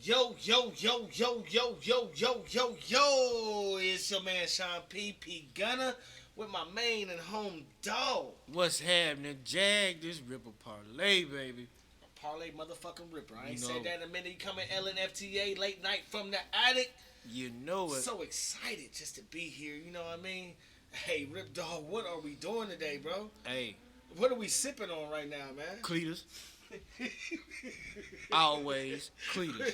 Yo, yo, yo, yo, yo, yo, yo, yo, yo. It's your man Sean P. Gunnah with my main and home dog. What's happening, Jag? This Ripper Parlay, baby. Parlay motherfucking Ripper. I ain't You said know. that in a minute. You coming FTA late night from the attic. You know it. So excited just to be here. You know what I mean? Hey, Rip Dog, what are we doing today, bro? Hey, What are we sipping on right now, man? Cletus. Always Cletus.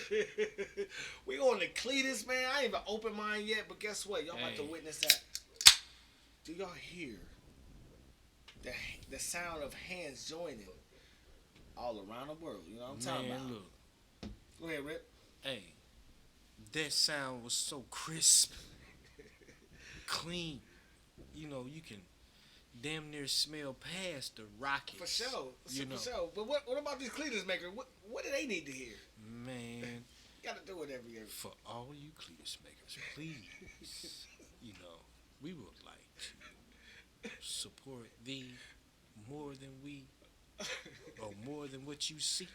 We on the Cletus, man. I ain't even opened mine yet, but guess what? Y'all about to Hey. witness that. Do y'all hear the sound of hands joining all around the world? You know what I'm talking Man, about? look. Go ahead, Rip. Hey, that sound was so crisp, clean. You know, you can damn near smell past the rockets. For sure. You know. For sure. But what about these Cletus makers? What do they need to hear? Man, Gotta do it every year. for all you Cletus makers, please, you know, we would like to support thee more than we, or more than what you see.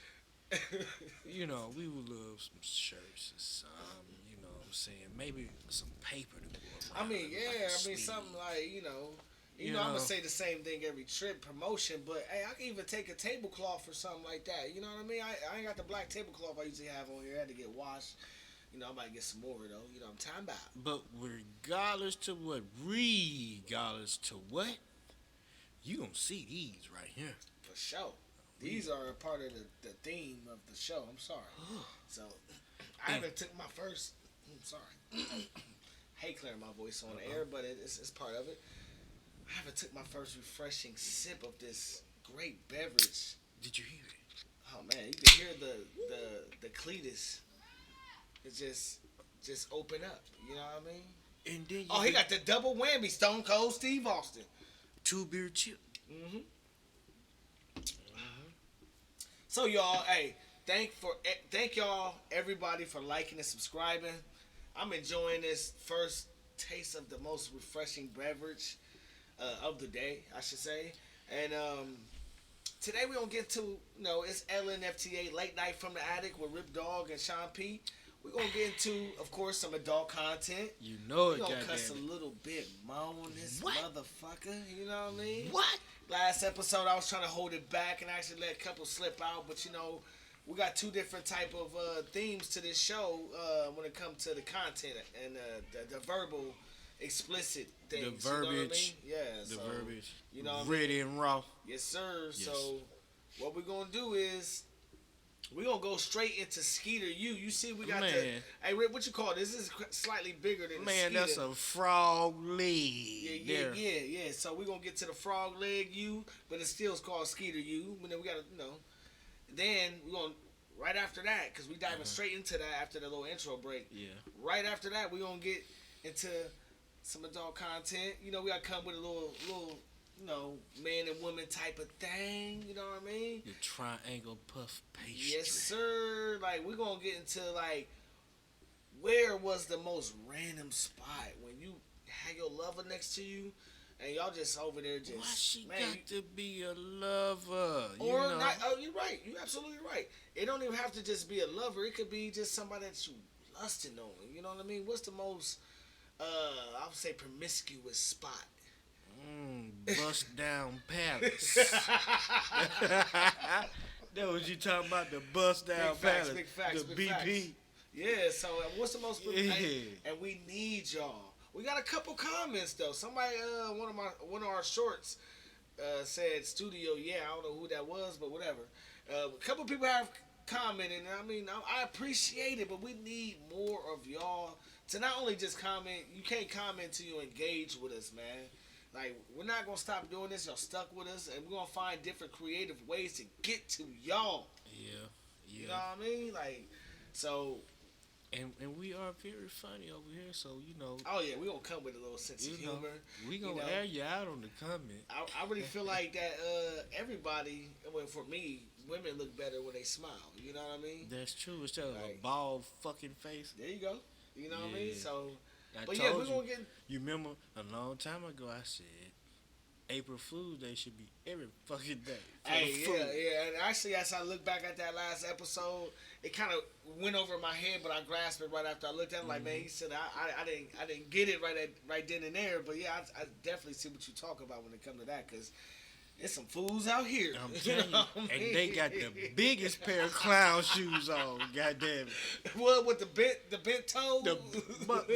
You know, we would love some shirts or some, you know what I'm saying, maybe some paper to go around. I mean, yeah, like a I mean, sleeve. something like, You I'm gonna know. say the same thing every trip promotion, but hey, I can even take a tablecloth or something like that. You know what I mean? I ain't got the black tablecloth I usually have on here. I had to get washed. I might get some more though. You know what I'm talking about? But regardless to what, you gonna see these right here. For sure. These are a part of the theme of the show. I'm sorry. So I haven't took my first. I'm sorry. Hate clearing my voice on the air, but it's part of it. I haven't took my first refreshing sip of this great beverage. Did you hear it? Oh man, you can hear the Cletus. It just open up. You know what I mean? And then you Oh, he got the double whammy, Stone Cold Steve Austin. 2 beer chip. Mm-hmm. So y'all, hey, thank y'all everybody for liking and subscribing. I'm enjoying this first taste of the most refreshing beverage of the day, I should say. And today we're gonna get to it's LNFTA late night from the attic with Rip Dog and Sean P. We're gonna get into, of course, some adult content. You know We're it, gonna goddamn cuss a it. little bit more on this What? motherfucker. You know what I mean? What? Last episode, I was trying to hold it back and actually let a couple slip out, but we got two different type of themes to this show when it comes to the content and the verbal, explicit things. The You know what I mean? verbiage. Yeah. The so, verbiage. You know what I mean? Ready and raw. Yes, sir. Yes. So what we're gonna do is we're gonna go straight into Skeeter U. You see, we got Man. Hey, Rick, what you call this? This is slightly bigger than Man, the Skeeter. that's a frog leg. Yeah. So we're gonna get to the frog leg U, but it still's called Skeeter U. And then we gotta, then we're gonna right after that, because we diving straight into that after the little intro break. Yeah. Right after that, we're gonna get into some adult content. We gotta come with a little man and woman type of thing. You know what I mean? The triangle puff pastry. Yes, sir. Like, we're gonna get into like where was the most random spot when you had your lover next to you and y'all just over there just Why she man, got to be a lover? or you know? not. Oh, you're right. You're absolutely right. It don't even have to just be a lover. It could be just somebody that you lusting on. You know what I mean? What's the most I would say promiscuous spot? Bust down palace. That was you talking about, the bust down Big facts, palace. big facts, the big BP. facts. Yeah, so what's the most Yeah. and we need y'all. We got a couple comments though. Somebody one of our shorts said studio, yeah, I don't know who that was, but whatever. A couple people have commented, and I mean I appreciate it, but we need more of y'all to not only just comment. You can't comment till you engage with us, man. Like, we're not gonna stop doing this. Y'all stuck with us, and we're gonna find different creative ways to get to y'all. Yeah. You know what I mean? Like, so. And we are very funny over here, so Oh yeah, we gonna come with a little sense of humor. We gonna air you out on the comment. I really feel like that. Everybody, well, for me, women look better when they smile. You know what I mean? That's true. Instead of Like, a bald fucking face. There you go. You know what I mean? Yeah. So, I but told yeah, we're you. gonna get. You remember a long time ago I said, April Fool's Day should be every fucking day. Hey, yeah. And actually, as I look back at that last episode, it kind of went over my head, but I grasped it right after I looked at it. Like, man, he said I didn't get it right then and there. But yeah, I definitely see what you talk about when it comes to that, because there's some fools out here. I'm telling you, and they got the biggest pair of clown shoes on. Goddamn it. What with the bent toe?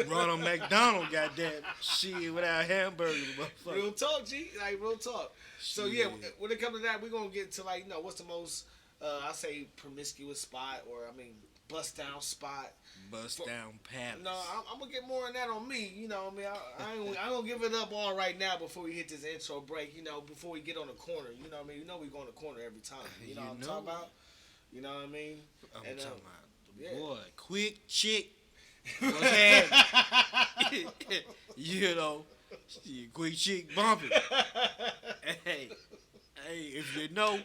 Ronald McDonald, goddamn shit without hamburgers, motherfucker. Real talk, G. Like real talk. So yeah, when it comes to that, we're gonna get to like, what's the most I say promiscuous spot, or I mean bust down spot. Bust down palace. No, I'm gonna get more on that on me. You know, what I mean, I ain't gonna give it up all right now before we hit this intro break. You know, before we get on the corner. You know what I mean? You know we go on the corner every time. You know what I'm talking about? You know what I mean? I'm talking about, yeah. boy, quick chick. You know what I'm saying? You know, quick chick bumping. Hey, if you know,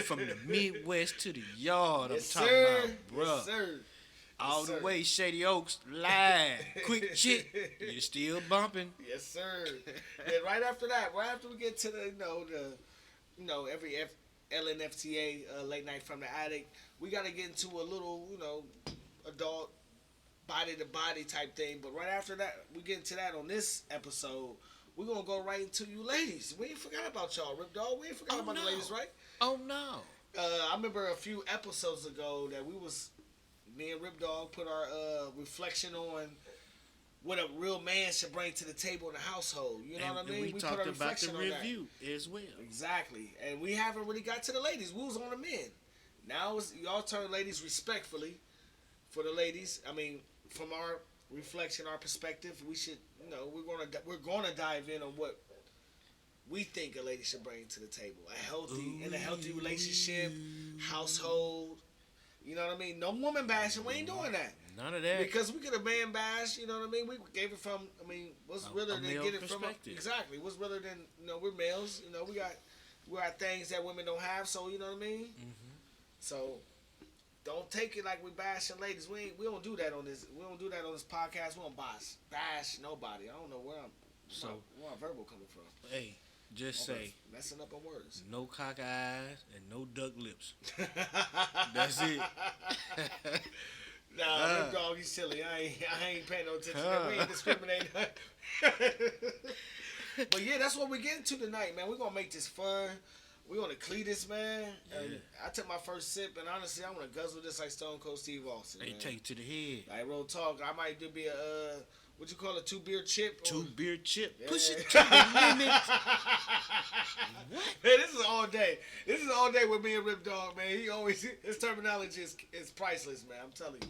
from the Midwest to the yard, yes, I'm talking sir. about, bruh. Yes, sir. All the way, Shady Oaks, live. Quick chick, you still bumping. Yes, sir. Then right after that, right after we get to the, every LNFTA late night from the attic, we got to get into a little, adult body to body type thing. But right after that, we get into that on this episode. We're going to go right into you ladies. We ain't forgot about y'all, Rip Dog. We ain't forgot about the ladies, right? Oh, no. I remember a few episodes ago that me and Rip Dog put our reflection on what a real man should bring to the table in the household. You know what I mean? We talked about the review as well. Exactly. And we haven't really got to the ladies. We was on the men. Now it's y'all turn ladies respectfully for the ladies. I mean, from our reflection, our perspective, we should, we're gonna dive in on what we think a lady should bring to the table. In a healthy relationship, household. You know what I mean? No woman bashing. We ain't doing that. None of that. Because we get a man bash. You know what I mean? We gave it from. I mean, what's realer than get it from? Exactly. What's realer than we're males. We got things that women don't have. So you know what I mean? Mm-hmm. So don't take it like we bashing ladies. We don't do that on this. We don't do that on this podcast. We don't bash nobody. I don't know where my verbal coming from. Hey. Just say messing up on words. No cock eyes and no duck lips. That's it. Nah, Rip Dog, he's silly. I ain't paying no attention. We ain't discriminating. But yeah, that's what we're getting to tonight, man. We're gonna make this fun. We're gonna Cletus, man. And I took my first sip, and honestly, I want to guzzle this like Stone Cold Steve Austin. They take it to the head. Like real talk, I might do be a what you call a 2-beer chip? 2-beer chip. Yeah. Push it to the limit. What? Man, this is all day. This is all day with me and Rip Dog, man. His terminology is priceless, man. I'm telling you.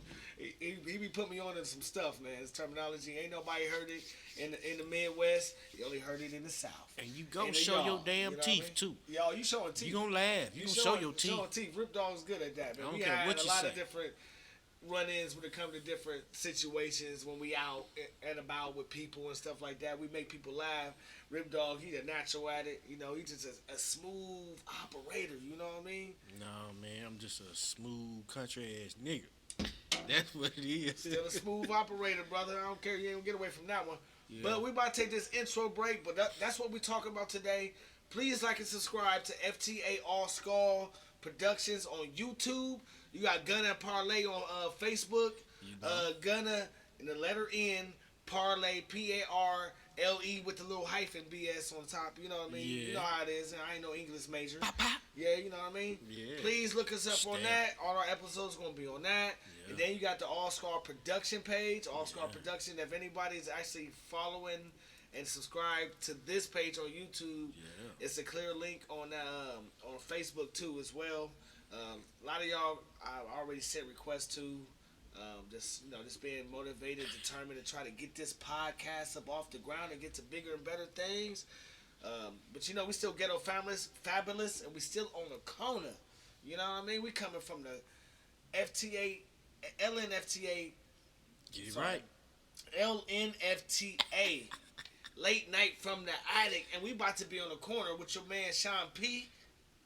He be putting me on to some stuff, man. His terminology, ain't nobody heard it in the Midwest. You only heard it in the South. And you gonna show your damn teeth, too. Y'all, you showing teeth. You gonna laugh. You gonna show your teeth. Showing teeth. Rip Dog's good at that, man. I don't care what you say. Of different run-ins when it comes to different situations when we out and about with people and stuff like that. We make people laugh. Rip Dog, he a natural at it. He's just a smooth operator. You know what I mean? No, man, I'm just a smooth country-ass nigga. That's what it is. Still a smooth operator, brother. I don't care. You ain't gonna get away from that one. Yeah. But we about to take this intro break, but that's what we're talking about today. Please like and subscribe to FTA All Skull Productions on YouTube. You got Gunnah and Parle on Facebook. Gunnah in the letter N, Parle, Parle with the little hyphen BS on top. You know what I mean? Yeah. You know how it is. I ain't no English major. Papa. Yeah, you know what I mean? Yeah. Please look us up on that. All our episodes going to be on that. Yeah. And then you got the All Star Production page. All Star Production. If anybody's actually following and subscribe to this page on YouTube, it's a clear link on Facebook too as well. A lot of y'all I already sent requests to. Just being motivated, determined to try to get this podcast up off the ground and get to bigger and better things. But we still ghetto fabulous, and we still on the corner. You know what I mean? We coming from the FTA, LNFTA. Get it right. LNFTA. Late night from the attic, and we about to be on the corner with your man Sean P.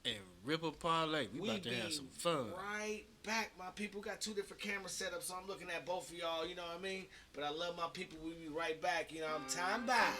And Ripple Parlay. We about to have some fun. Right back, my people. Got 2 different camera setups, so I'm looking at both of y'all, you know what I mean? But I love my people. We be right back, I'm time by.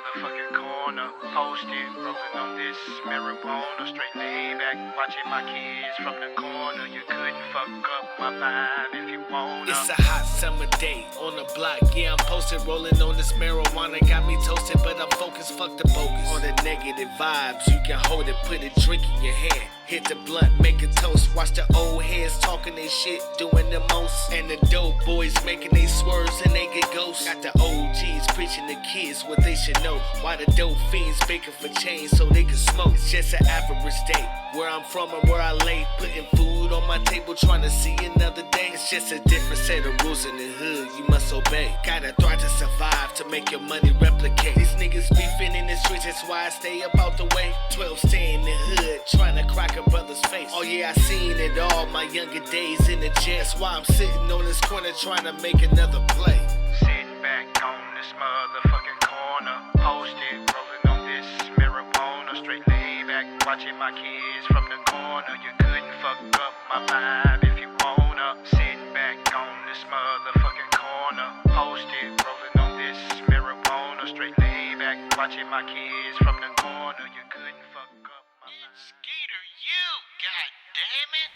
motherfucking corner. Posted, rolling on this marijuana. Straight laid back, watching my kids from the corner. You couldn't fuck up my vibe if you wanna. It's a hot summer day on the block. Yeah, I'm posted, rolling on this marijuana. Got me toasted, but I'm focused, fuck the bogus. On the negative vibes, you can hold it, put a drink in your hand. Hit the blunt, make a toast. Watch the old heads talking they shit, doing the most. And the dope boys making they swerves and they get ghosts. Got the OGs preaching to kids what they should know. Why the dope fiends baking for change so they can smoke. It's just an average day. Where I'm from and where I lay, putting food on my table, trying to see another day. It's just a different set of rules in the hood, you must obey. Gotta thrive to survive, to make your money replicate. These niggas beefing in the streets, that's why I stay up out the way. 12 stay in the hood, trying to crack a brother's face. Oh yeah, I seen it all, my younger days in the jail. That's why I'm sitting on this corner trying to make another play. Sitting back on this motherfucking corner. Posted, rolling on this marijuana. Straight laid back, watching my kids from the corner. You couldn't fuck up my vibe if you wanna. Sitting back on this motherfucking corner. Posted, rolling on this marijuana. Straight laid back, watching my kids from the corner. You couldn't fuck up my vibe. Skeeter, you, god damn it.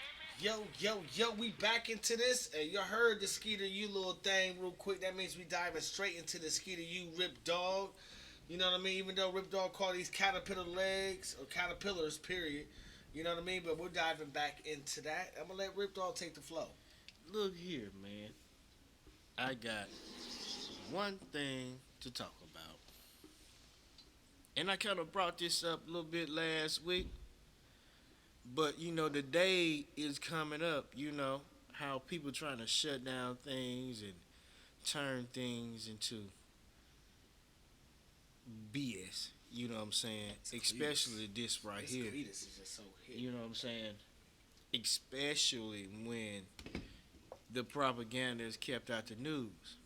Yo, we back into this. And you heard the Skeeter U little thing real quick. That means we diving straight into the Skeeter U Rip Dog. You know what I mean? Even though Rip Dog called these caterpillar legs, or caterpillars, period. You know what I mean? But we're diving back into that. I'm going to let Rip Dog take the flow. Look here, man. I got one thing to talk about. And I kind of brought this up a little bit last week. But, you know, the day is coming up, you know, how people trying to shut down things and turn things into BS. You know what I'm saying? Especially this right here. Is just so hit. You know what I'm saying? Especially when the propaganda is kept out the news.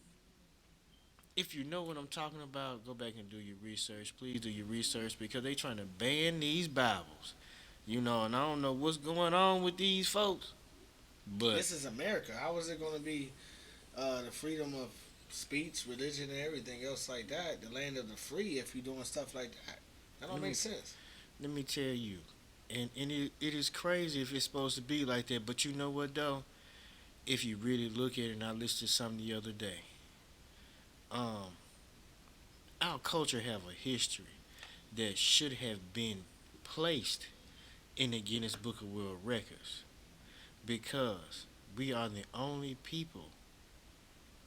If you know what I'm talking about, go back and do your research. Please do your research because they trying to ban these Bibles. You know, and I don't know what's going on with these folks. But this is America. How is it going to be the freedom of speech, religion, and everything else like that? The land of the free if you're doing stuff like that. That don't make sense. Let me tell you. And it is crazy if it's supposed to be like that. But you know what, though? If you really look at it, and I listed something the other day. Our culture have a history that should have been placed in the Guinness Book of World Records because we are the only people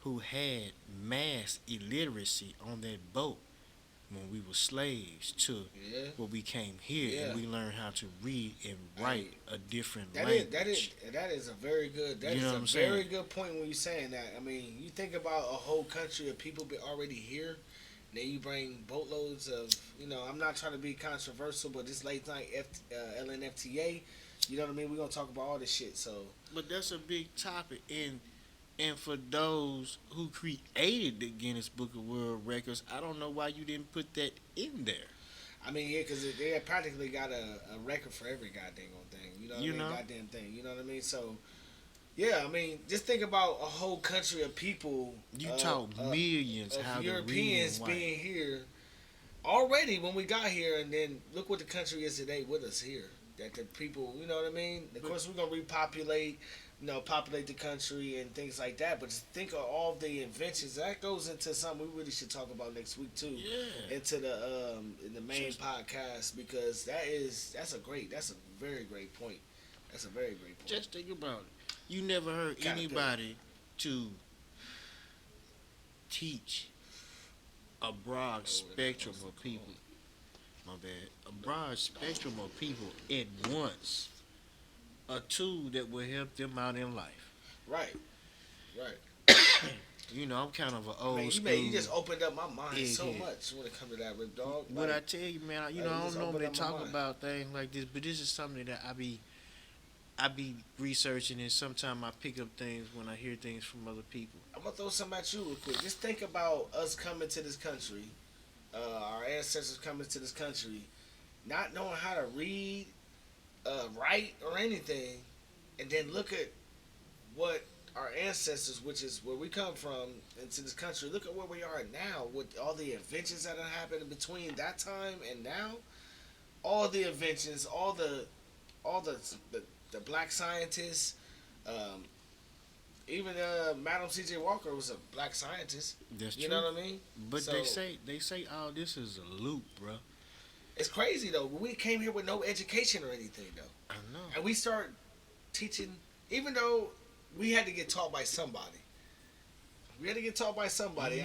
who had mass illiteracy on that boat when we were slaves to where we came here and we learned how to read and write a different language. That is a very good. That You know is what I'm a saying? very good point when you're saying that. I mean, you think about a whole country of people already here. Then you bring boatloads of, you know, I'm not trying to be controversial, but this late night LNFTA, you know what I mean? We're going to talk about all this shit, so. But that's a big topic, and for those who created the Guinness Book of World Records, I don't know why you didn't put that in there. I mean, yeah, because they practically got a record for every goddamn thing, you know what I mean? Goddamn thing, you know what I mean? So, yeah, I mean, just think about a whole country of people. You taught millions of how Europeans to read and being here already when we got here, and then look what the country is today with us here. That the people, you know what I mean? Of course, we're gonna repopulate, you know, populate the country and things like that. But just think of all the inventions that goes into something we really should talk about next week too. Yeah. Into the in the main podcast because that's a very great point. That's a very great point. Just think about it. You never heard anybody to teach a broad spectrum of people. My bad. A broad spectrum of people at once. A tool that will help them out in life. Right. You know, I'm kind of an old school. You just opened up my mind so much when it comes to that, Rip Dog. What I tell you, man, you know, I don't normally talk about things like this, but this is something that I be researching, and sometimes I pick up things when I hear things from other people. I'm gonna throw something at you real quick. Just think about us coming to this country, our ancestors coming to this country, not knowing how to read, write, or anything, and then look at what our ancestors, which is where we come from, into this country. Look at where we are now with all the inventions that have happened between that time and now. All the inventions, all the black scientists, um, even Madam C.J. Walker was a black scientist. That's You true. know what I mean? But So, they say all this is a loop, bro. it's crazy though. We came here with no education or anything though, I know. and we start teaching, even though we had to get taught by somebody. We had to get taught by somebody.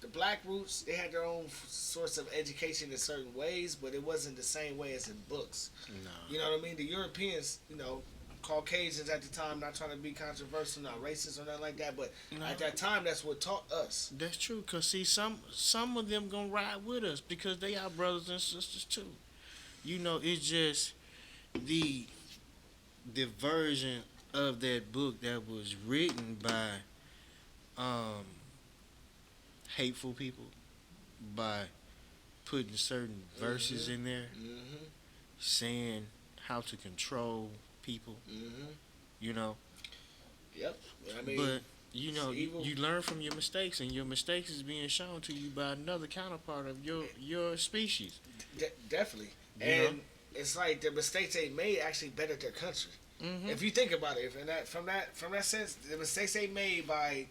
The black roots, they had their own source of education in certain ways, but it wasn't the same way as in books. No. You know what I mean? The Europeans, Caucasians at the time, not trying to be controversial, not racist or nothing like that, but No. at that time, that's what taught us. That's true. Cause see, some of them gonna ride with us because they are brothers and sisters too. It's just the version of that book that was written by hateful people, by putting certain verses in there Mm-hmm. saying how to control people. Mm-hmm. You know, Yep. I mean, but it's evil. you learn from your mistakes, and your mistakes is being shown to you by another counterpart of your species. Definitely. You And know? it's like the mistakes they made actually bettered their country. Mm-hmm. If you think about it, from that sense, the mistakes they made by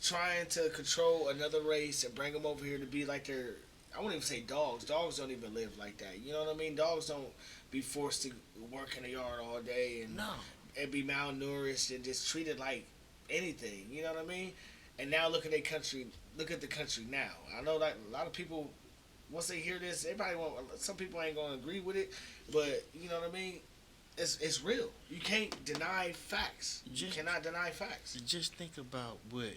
trying to control another race and bring them over here to be like their, I wouldn't even say dogs. Dogs don't even live like that. You know what I mean? Dogs don't be forced to work in the yard all day and No. be malnourished and just treated like anything. You know what I mean? And now look at their country. Look at the country now. I know that a lot of people, once they hear this, everybody won't. Some people ain't gonna agree with it, but you know what I mean. It's real. You can't deny facts. You cannot deny facts. Just think about what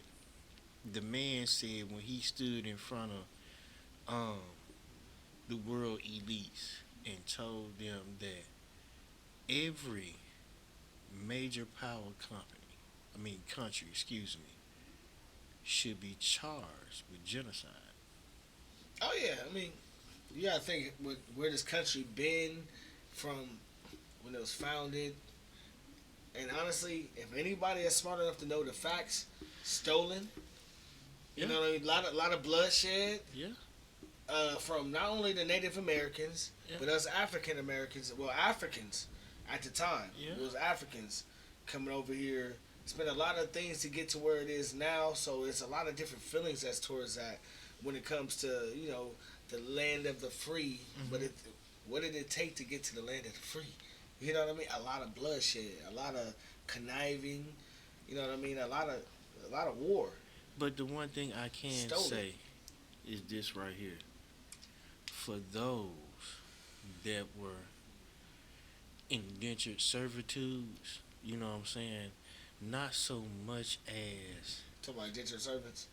the man said when he stood in front of the world elites and told them that every major power country, should be charged with genocide. Oh yeah, I mean, you gotta think where this country been from when it was founded. And honestly, if anybody is smart enough to know the facts, stolen. You Yeah. know what I mean? A lot of bloodshed. Yeah. From not only the Native Americans, Yeah. but us African Americans. Well, Africans at the time. Yeah. It was Africans coming over here. It's been a lot of things to get to where it is now. So it's a lot of different feelings as towards that when it comes to the land of the free. Mhm. But what did it take to get to the land of the free? You know what I mean? A lot of bloodshed, a lot of conniving. You know what I mean? A lot of war. But the one thing I can Stolen. say is this right here. For those that were indentured servitudes, you know what I'm saying? Not so much as, Talking about indentured servants.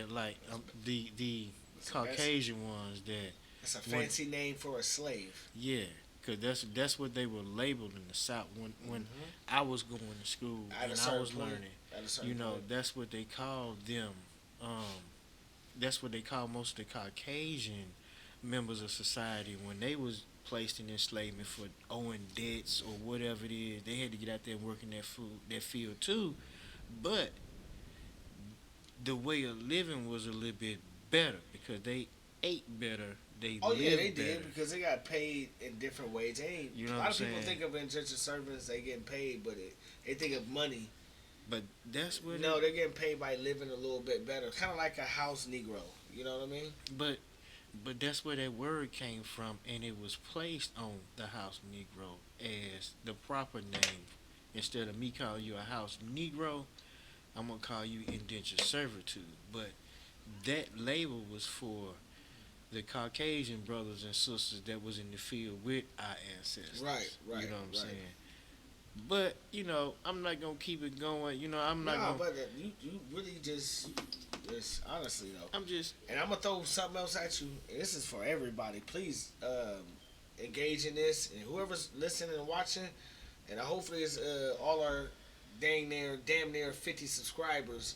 like the That's a Caucasian ones that, That's a fancy name for a slave. yeah, because that's what they were labeled in the South when I was going to school At a and I certain was point. learning. At a certain point. That's what they called them. That's what they call most of the Caucasian members of society when they was placed in enslavement for owing debts or whatever it is. They had to get out there and work in that field too, but the way of living was a little bit better because they ate better. They Oh lived yeah, they better. did because they got paid in different ways. They ain't, You know a what lot I'm of people saying? think of indentured servants, they getting paid, but they think of money. But that's what. No, they're getting paid by living a little bit better, kind of like a house Negro. You know what I mean? But that's where that word came from, and it was placed on the house Negro as the proper name. Instead of me calling you a house Negro, I'm gonna call you indentured servitude. But that label was for the Caucasian brothers and sisters that was in the field with our ancestors. Right. You know what I'm right. saying? But I'm not gonna keep it going. I'm not No, gonna. but you really just honestly though. I'm just. And I'm gonna throw something else at you. And this is for everybody. Please engage in this, and whoever's listening and watching, and hopefully it's all our damn near 50 subscribers.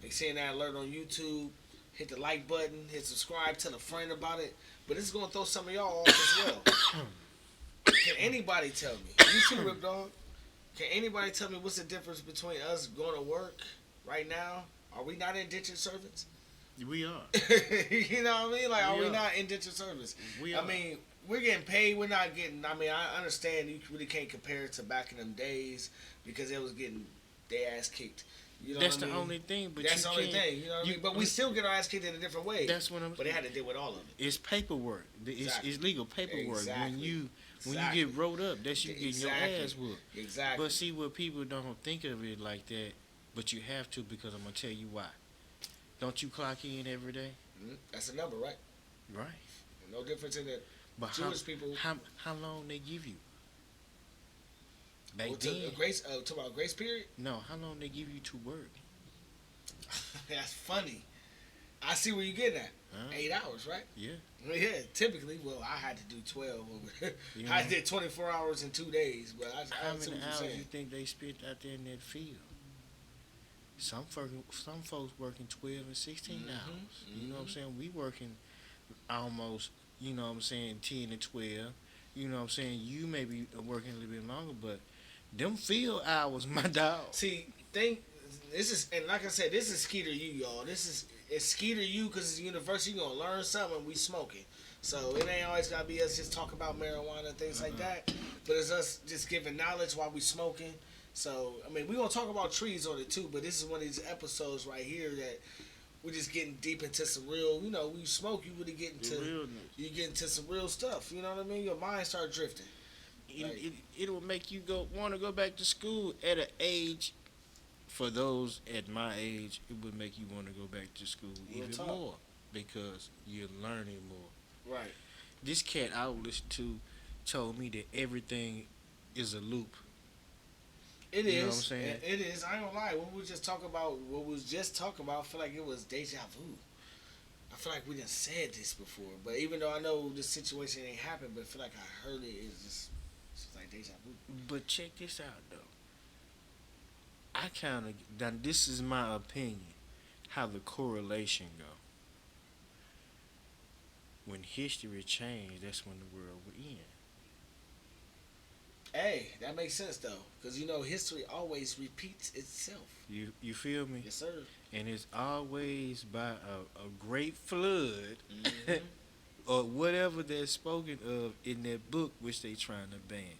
They seeing that alert on YouTube. Hit the like button. Hit subscribe. Tell a friend about it. But this is gonna throw some of y'all off as well. Can anybody tell me? You too, Rip Dog. Can anybody tell me what's the difference between us going to work right now? Are we not indentured servants? We are. You know what I mean? Like, are We we are. not indentured servants? We are. I mean, we're getting paid. We're not getting. I mean, I understand you really can't compare it to back in them days because it was getting their ass kicked. You know That's what I the mean? only thing. But That's you the only can't- thing. You know what I you- mean? But we still get our ass kicked in a different way. That's what I'm. But they had to deal with all of it. It's paperwork. Exactly. It's legal paperwork. Exactly. When you get rolled up, that's you getting your Exactly. ass whooped. Exactly. But see, what people don't think of it like that, but you have to because I'm gonna tell you why. Don't you clock in every day? That's a number, right? Right. No difference in the But Jewish people. how long they give you? Back Well, then, talk about grace period. no. How long they give you to work? That's funny. I see where you getting at. Huh? 8 hours, right? Yeah. Well, yeah, typically. Well, I had to do 12 over. You I know? did 24 hours in 2 days, but I How see many what you're hours saying. you think they spent out there in that field? Some folks working 12 and 16 Mhm, hours. You know what I'm mhm. saying? We working almost, you know what I'm saying, 10 and 12. You know what I'm saying? You may be working a little bit longer, but them field hours, my dog. See, this is, and like I said, this is Skeeter U, y'all. It's Skeeter U because it's university. You're gonna learn something. We smoking, so it ain't always gotta be us just talking about marijuana and things like that. But it's us just giving knowledge while we smoking. So I mean, we gonna talk about trees on it too. But this is one of these episodes right here that we're just getting deep into some real. You know, when you smoke, you really get into you get into some real stuff. You know what I mean? Your mind start drifting. It will make you want to go back to school at an age. For those at my age, it would make you want to go back to school Real even talk. more because you're learning more. Right. This cat I listened to told me that everything is a loop. It You is. know what I'm saying? It is. I ain't gonna lie. What we just talking about, I feel like it was deja vu. I feel like we done said this before, but even though I know this situation ain't happened, but I feel like I heard it. It's just like deja vu. But check this out though. I kind of now this is my opinion, how the correlation go. When history changed, that's when the world we're in. Hey, that makes sense though, because you know history always repeats itself. You feel me? Yes, sir. And it's always by a great flood Mhm. or whatever that's spoken of in that book which they trying to ban.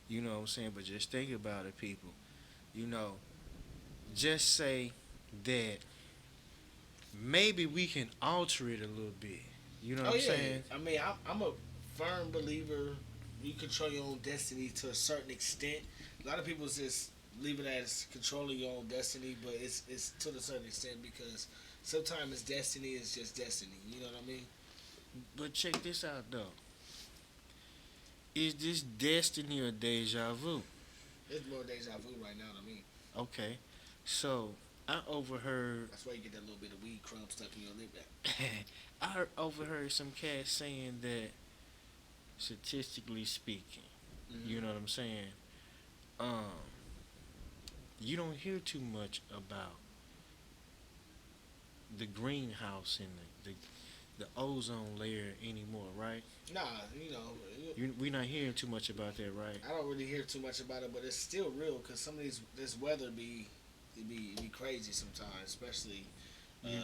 You know what I'm saying? But just think about it, people. You know, just say that maybe we can alter it a little bit. You know what I'm saying? I mean, I'm a firm believer. You control your own destiny to a certain extent. A lot of people just leave it as controlling your own destiny, but it's to a certain extent because sometimes destiny is just destiny. You know what I mean? But check this out, though. Is this destiny or deja vu? It's more deja vu right now to me. Okay. So, I overheard That's why you get that little bit of weed crumb stuck in your lip. overheard some cats saying that statistically speaking, you know what I'm saying? You don't hear too much about the greenhouse and the ozone layer anymore, right? Nah, you know, We're not hearing too much about that, right? I don't really hear too much about it, but it's still real because some of this weather be crazy sometimes, especially. You-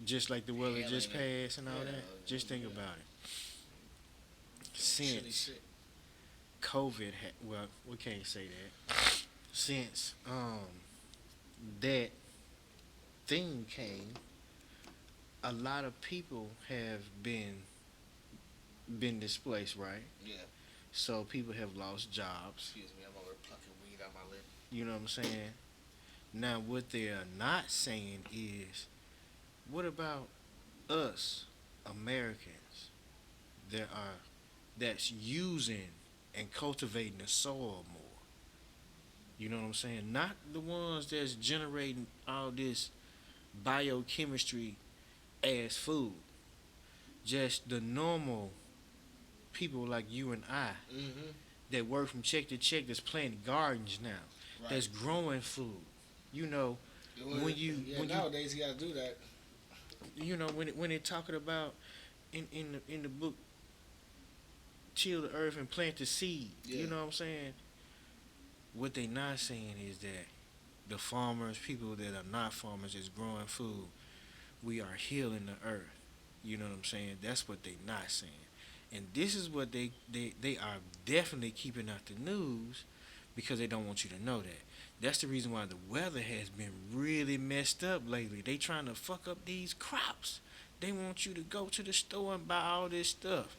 Just like the weather Hell, just ain't it? passed and all Yeah, that. Just think yeah. about it. Shitty Since shit. COVID well, we can't say that. Since that thing came, a lot of people have been displaced, right? Yeah. So people have lost jobs. Excuse me, I'm over plucking weed out my lip. You know what I'm saying? Now, what they are not saying is, what about us, Americans, that's using and cultivating the soil more? You know what I'm saying? Not the ones that's generating all this biochemistry as food. Just the normal people like you and I Mm-hmm. that work from check to check that's planting gardens now, Right. that's growing food. You know, when you nowadays you gotta do that. when they're talking about in the book, till the earth and plant the seed. Yeah. You know what I'm saying? what they not saying is that the farmers, people that are not farmers, is growing food. We are healing the earth. You know what I'm saying? That's what they not saying. And this is what they are definitely keeping out the news because they don't want you to know that. That's the reason why the weather has been really messed up lately. They trying to fuck up these crops. They want you to go to the store and buy all this stuff.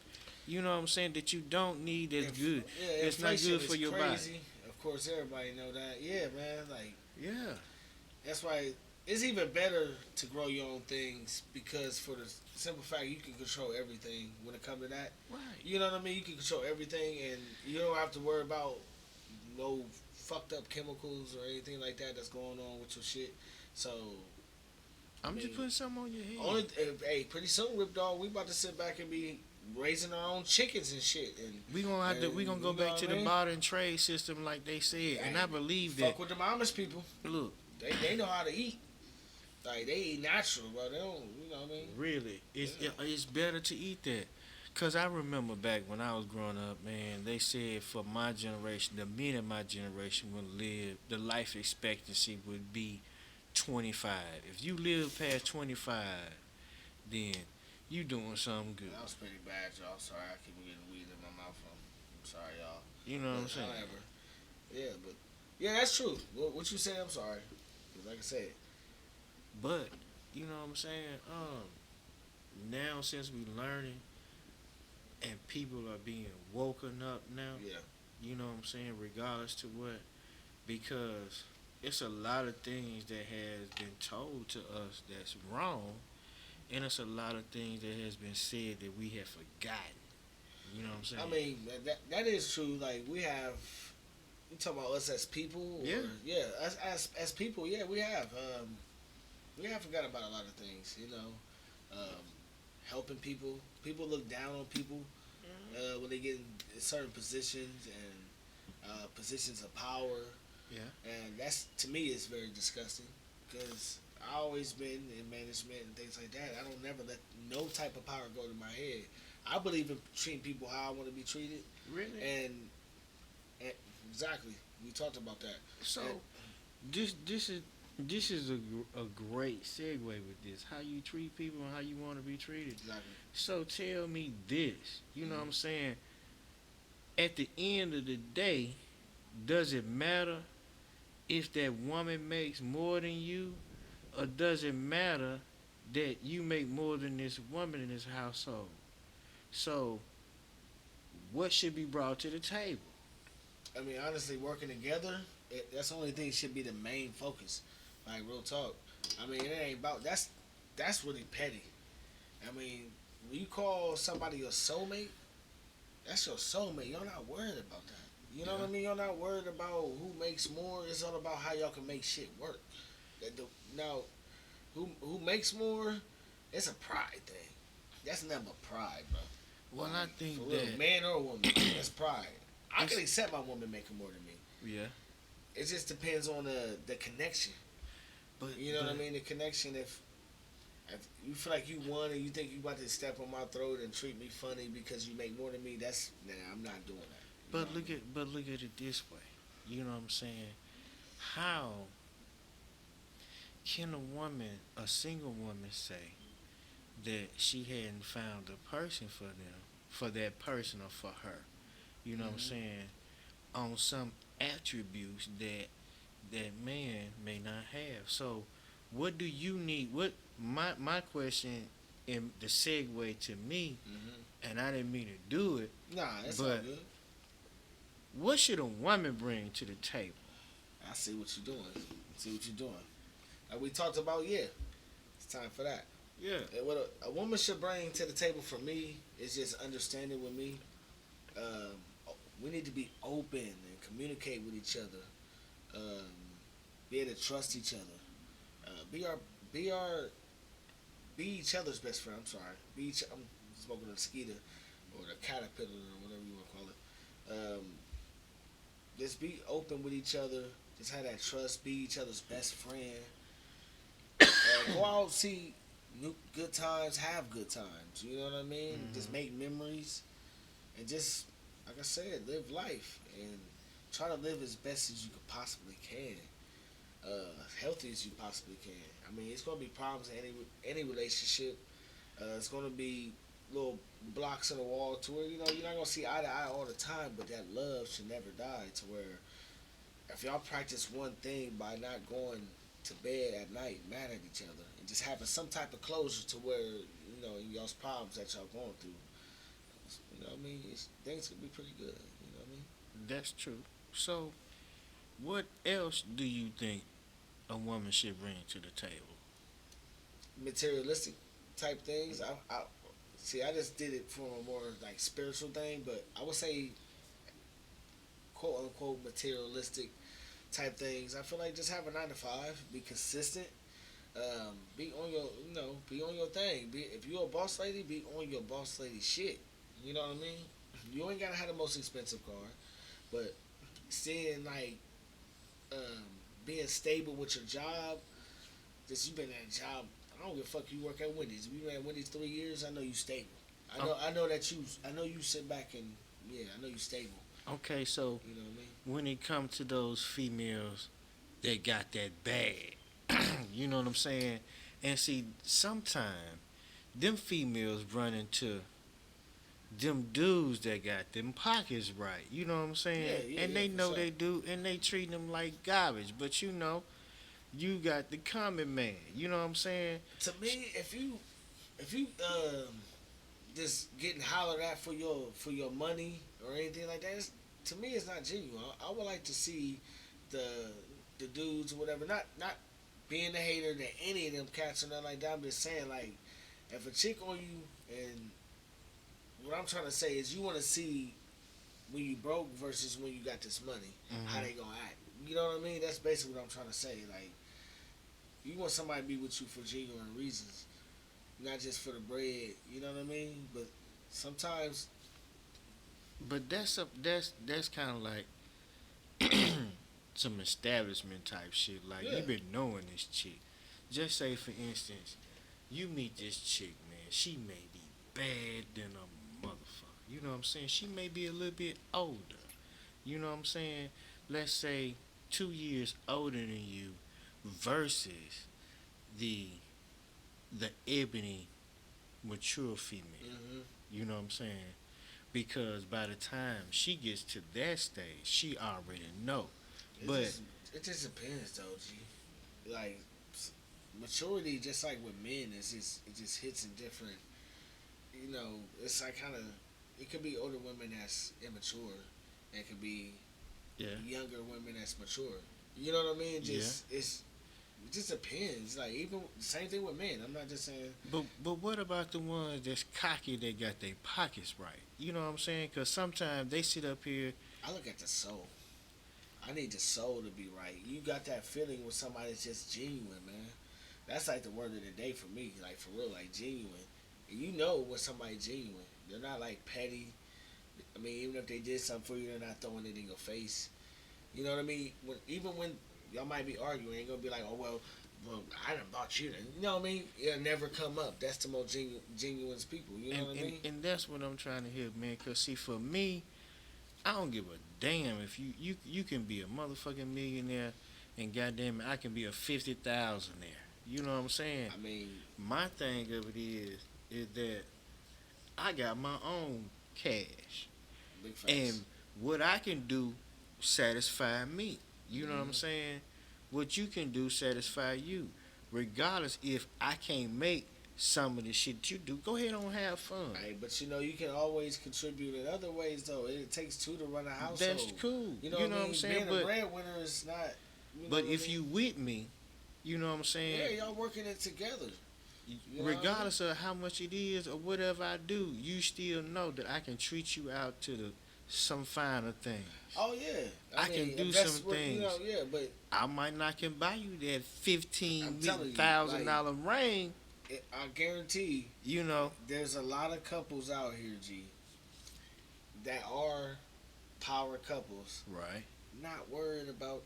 You know what I'm saying? That you don't need that's good. Yeah, That's not inflation good for is your crazy. body. Of course, everybody know that. Yeah, man. Like Yeah. that's why it's even better to grow your own things because for the simple fact you can control everything when it comes to that. Right. You know what I mean? You can control everything, and you don't have to worry about no fucked up chemicals or anything like that that's going on with your shit. So I'm mean, just putting something on your head. only hey, pretty soon, Rip Dog, we about to sit back and be raising our own chickens and shit, and We gonna have to. We gonna go you know back what to I the mean? barter and trade system like they said, and I believe fuck that. with them Amish people. Look, They know how to eat. Like they eat natural, bro. They don't, you know what I mean? really, Yeah. it's better to eat that. Cause I remember back when I was growing up, man. They said for my generation, the men in my generation would live. The life expectancy would be 25. If you live past 25, then you doing something good. That was pretty bad, y'all. Sorry, I keep getting weed in my mouth. I'm sorry, y'all. You know what I'm But saying? however, yeah, but yeah, that's true. What you said, I'm sorry. 'Cause like I said, But you know what I'm saying? Now since we learning and people are being woken up now, yeah, you know what I'm saying, regardless to what, because it's a lot of things that has been told to us that's wrong, and it's a lot of things that has been said that we have forgotten. You know what I'm saying? I mean that is true. Like we have, you talking about us as people? Or, Yeah. yeah, as people, yeah, we have forgot about a lot of things. You know, helping people. People look down on people when they get in certain positions and positions of power. Yeah. And that's, to me, is very disgusting because I always been in management and things like that. I don't never let no type of power go to my head. I believe in treating people how I want to be treated, Really? and exactly, we talked about that. So And- this is a great segue with this. How you treat people and how you want to be treated. Exactly. So tell me this. You know what I'm saying? At the end of the day, does it matter if that woman makes more than you, or does it matter that you make more than this woman in this household? So, what should be brought to the table? I mean, honestly, working together, that's the only thing should be the main focus. Like real talk. I mean, it ain't about that's really petty. I mean, when you call somebody your soulmate, that's your soulmate. You're not worried about that. You know what I mean? You're not worried about who makes more. It's all about how y'all can make shit work. Now, who makes more? It's a pride thing. That's never pride, bro. Well, I think For real, that man or woman, that's pride. I can accept my woman making more than me. yeah, It just depends on the connection. but You know what I mean? The connection. If you feel like you won and you think you about to step on my throat and treat me funny because you make more than me, I'm not doing that. You know what I mean? look at it this way. You know what I'm saying? How can a single woman, say that she hadn't found a person for that person or for her? You know what I'm saying? On some attributes that man may not have. So, what do you need? What my question in the segue to me, and I didn't mean to do it. Nah, that's all But- good. What should a woman bring to the table? I see what you're doing. See what you're doing. Like we talked about, yeah. It's time for that. Yeah. And what a woman should bring to the table for me is just understanding with me. We need to be open and communicate with each other. Be able to trust each other. Be each other's best friend. I'm sorry. I'm smoking a skeeter or the caterpillar or whatever you want to call it. Just be open with each other. Just have that trust. Be each other's best friend. Go out, see good times, have good times. You know what I mean? Just make memories, and just like I said, live life. And try to live as best as you could possibly can, healthy as you possibly can. I mean, it's gonna be problems in any relationship. It's gonna be little blocks in the wall to where you're not gonna see eye to eye all the time, but that love should never die. To where if y'all practice one thing by not going to bed at night mad at each other and just having some type of closure to where y'all's problems that y'all going through, what I mean, things could be pretty good. You know what I mean? That's true. So, what else do you think a woman should bring to the table? Materialistic type things. I see. I just did it for a more like spiritual thing, but I would say quote unquote materialistic type things. I feel like just have a 9 to 5, be consistent, be on your be on your thing. If you're a boss lady, be on your boss lady shit. You know what I mean? You ain't gotta have the most expensive car, but seeing like um, being stable with your job. Just you been at a job. I don't give a fuck. You work at Wendy's. If you been at Wendy's 3 years, I know you stable. I know that you. I know you sit back and yeah. I know you stable. Okay, so You know what I mean? when it comes to those females that got that bag, you know what I'm saying? And see, sometimes them females run into them dudes that got them pockets right. You know what I'm saying? And they for know sure. they do, and they treat them like garbage. But you got the common man. You know what I'm saying? To me, if you just getting hollered at for your money or anything like that, to me it's not genuine. I would like to see the dudes or whatever, not being a hater to any of them cats or nothing like that. I'm just saying like if a chick on you, and what I'm trying to say is you want to see when you broke versus when you got this money, how they gonna act. You know what I mean? That's basically what I'm trying to say. Like you want somebody to be with you for genuine reasons, not just for the bread. You know what I mean? But sometimes, But that's kind of like some establishment type shit. Like yeah, you been knowing this chick. Just say for instance, you meet this chick, man. She may be bad than a motherfucker. You know what I'm saying? She may be a little bit older. You know what I'm saying? Let's say 2 years older than you versus the the ebony mature female. hmm You know what I'm saying? Because by the time she gets to that stage, she already know. it But just it just depends though. G. Like maturity, just like with men, it just hits in different. It's like kind of it could be older women that's immature, and it could be yeah, younger women that's mature. You know what I mean? Just it just depends. Like even same thing with men. I'm not just saying. but what about the ones that's cocky that got their pockets right? You know what I'm saying? Because sometimes they sit up here. I look at the soul. I need the soul to be right. You got that feeling with somebody that's just genuine, man. That's like the word of the day for me. Like for real, like genuine. And you know when somebody genuine. They're not like petty. I mean, even if they did something for you, they're not throwing it in your face. You know what I mean? Even when y'all might be arguing, ain't gonna be like, oh well, I done bought you. Then. You know what I mean? It'll never come up. That's the most genuine people. You know what I mean? And that's what I'm trying to hear, man. Because see, for me, I don't give a damn if you can be a motherfucking millionaire, and goddamn it, I can be a 50,000 there. You know what I'm saying? I mean, My thing of it is that I got my own cash, big facts. and what I can do satisfy me. You know what I'm Mhm. saying? What you can do satisfy you, regardless if I can't make some of the shit you do. Go ahead and have fun. Hey, but you can always contribute in other ways though. It takes two to run a household. That's cool. You know what what I I'm mean? saying? Being a breadwinner is not. But what I if mean? you with me, you know what I'm saying? Yeah, y'all working it together. You know what I mean? Regardless of how much it is or whatever I do, you still know that I can treat you out to some finer things. Oh yeah, I can do if that's some what, things. Yeah, but I might not can buy you that I'm telling you, $15,000 ring. I guarantee You know, there's a lot of couples out here, G, that are power couples, right? not worried about